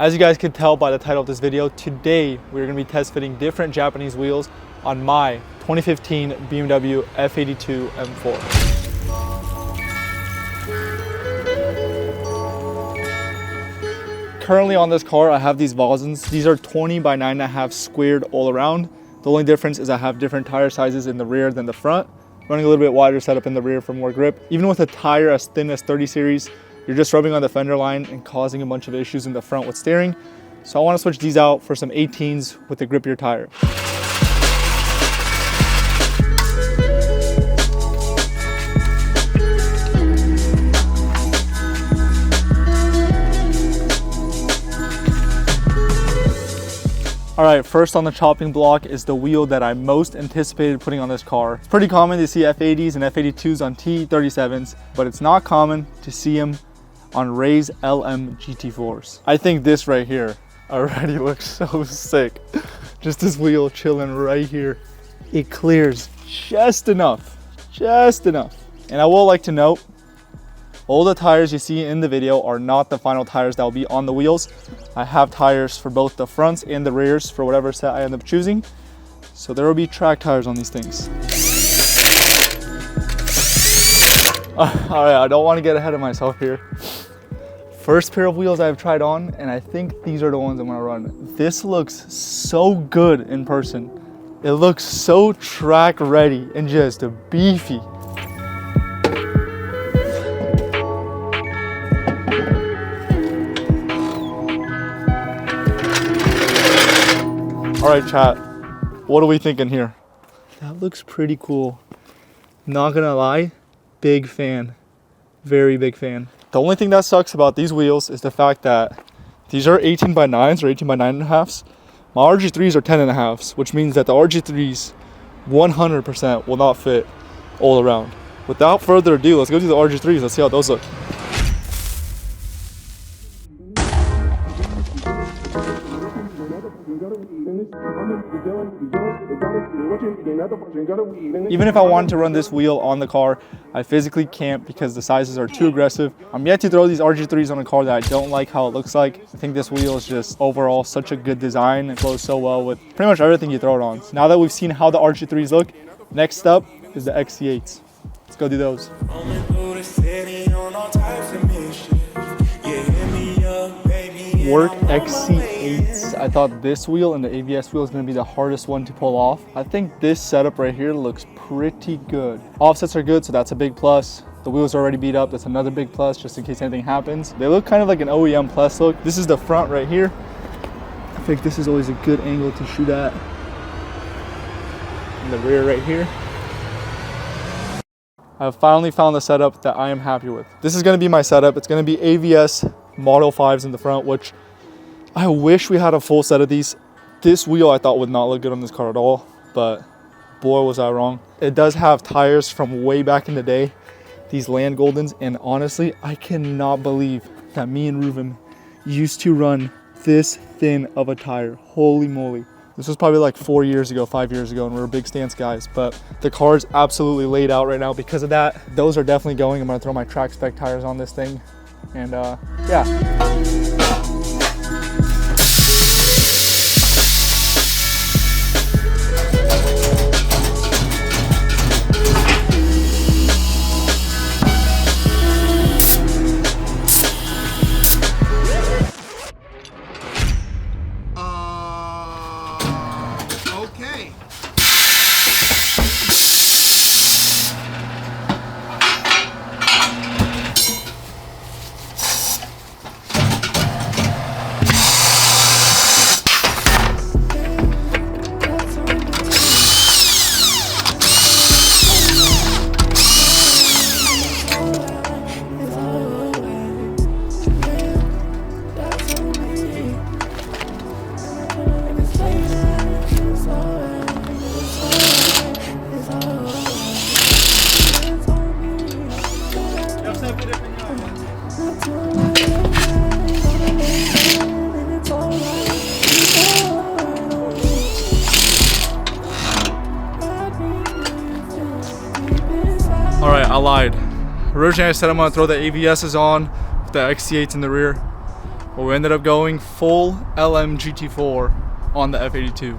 As you guys can tell by the title of this video, today we're going to be test fitting different Japanese wheels on my 2015 BMW F82 M4. Currently on this car, I have these Vazens. These are 20 by 9.5 squared all around. The only difference is I have different tire sizes in the rear than the front. Running a little bit wider setup in the rear for more grip. Even with a tire as thin as 30 series, you're just rubbing on the fender line and causing a bunch of issues in the front with steering. So I want to switch these out for some 18s with a grippier tire. All right, first on the chopping block is the wheel that I most anticipated putting on this car. It's pretty common to see F80s and F82s on T37s, but it's not common to see them on Ray's LM GT4s. I think this right here already looks so sick. Just this wheel chilling right here. It clears just enough. And I will like to note, all the tires you see in the video are not the final tires that will be on the wheels. I have tires for both the fronts and the rears for whatever set I end up choosing. So there will be track tires on these things. All right, I don't want to get ahead of myself here. First pair of wheels I've tried on, and I think these are the ones I'm gonna run. This looks so good in person. It looks so track ready and just beefy. All right, chat, what are we thinking here? That looks pretty cool. Not gonna lie, big fan, very big fan. The only thing that sucks about these wheels is the fact that these are 18 by 9s or 18 by 9.5s. My RG3s are 10.5s, which means that the RG3s 100% will not fit all around. Without further ado, let's go to the RG3s. Let's see how those look. Even if I wanted to run this wheel on the car, I physically can't because the sizes are too aggressive. I'm yet to throw these RG3s on a car that I don't like how it looks like. I think this wheel is just overall such a good design. It flows so well with pretty much everything you throw it on. So now that we've seen how the RG3s look, next up is the XC8s. Let's go do those. Work XC8s. I thought this wheel and the ABS wheel is going to be the hardest one to pull off. I think this setup right here looks pretty good. Offsets are good, so that's a big plus. The wheels are already beat up. That's another big plus, just in case anything happens. They look kind of like an OEM Plus look. This is the front right here. I think this is always a good angle to shoot at. And the rear right here. I've finally found the setup that I am happy with. This is going to be my setup. It's going to be AVS Model 5s in the front, which I wish we had a full set of these. This wheel I thought would not look good on this car at all, but boy was I wrong. It does have tires from way back in the day, these Land Goldens, and honestly, I cannot believe that me and Ruben used to run this thin of a tire. Holy moly. This was probably like 4 years ago, 5 years ago, and we were big stance guys, but the car's absolutely laid out right now because of that. Those are definitely going. I'm gonna throw my track spec tires on this thing. And yeah. Okay. Alright, I lied. Originally I said I'm gonna throw the ABSs on with the XC8s in the rear. but we ended up going full LM GT4 on the F82.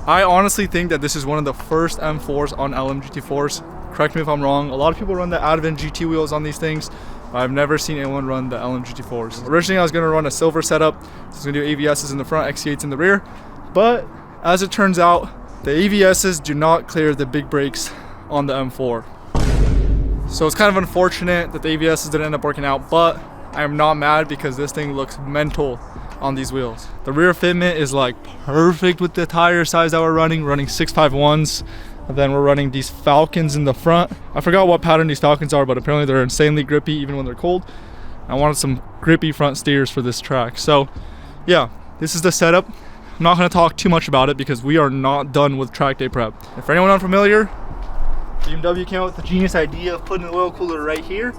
I honestly think that this is one of the first M4s on LM GT4s. Correct me if I'm wrong. A lot of people run the Advan GT wheels on these things, but I've never seen anyone run the LM GT4s. Originally, I was gonna run a silver setup. So I was gonna do AVSs in the front, XC8s in the rear. But as it turns out, the AVSs do not clear the big brakes on the M4. So it's kind of unfortunate that the AVSs didn't end up working out, but I am not mad because this thing looks mental on these wheels. The rear fitment is like perfect with the tire size that we're running 651s. And then we're running these Falcons in the front. I forgot what pattern these Falcons are, but apparently they're insanely grippy even when they're cold. I wanted some grippy front steers for this track. So yeah, this is the setup. I'm not gonna talk too much about it because we are not done with track day prep. And for anyone unfamiliar, BMW came up with the genius idea of putting the oil cooler right here,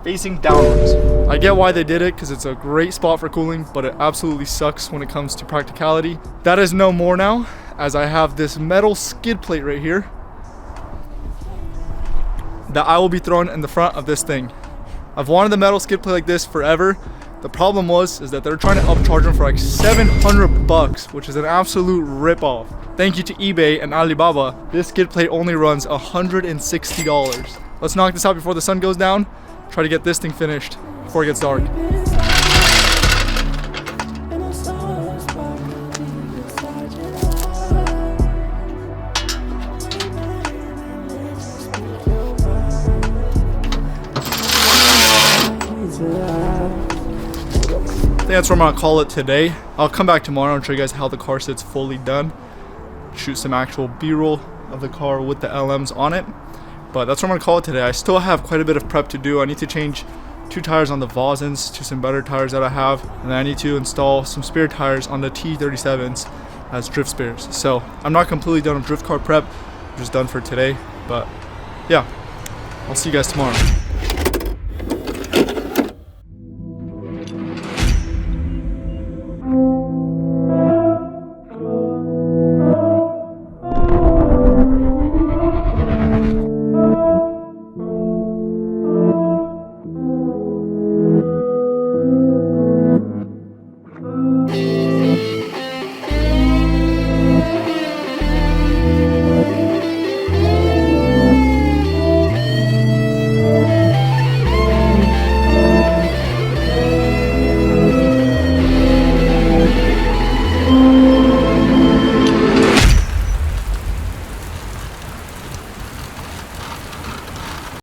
facing downwards. I get why they did it because it's a great spot for cooling, but it absolutely sucks when it comes to practicality. That is no more now, as I have this metal skid plate right here that I will be throwing in the front of this thing. I've wanted the metal skid plate like this forever. The problem is that they're trying to upcharge them for like 700 bucks, which is an absolute rip-off. Thank you to eBay and Alibaba. This skid plate only runs $160. Let's knock this out before the sun goes down. Try to get this thing finished before it gets dark. I think that's what I'm gonna call it today. I'll come back tomorrow and show you guys how the car sits fully done. Shoot some actual B-roll of the car with the LMs on it. But that's what I'm gonna call it today. I still have quite a bit of prep to do. I need to change 2 tires on the Vosins to some better tires that I have. And then I need to install some spare tires on the T37s as drift spares. So I'm not completely done with drift car prep. I'm just done for today. But yeah, I'll see you guys tomorrow.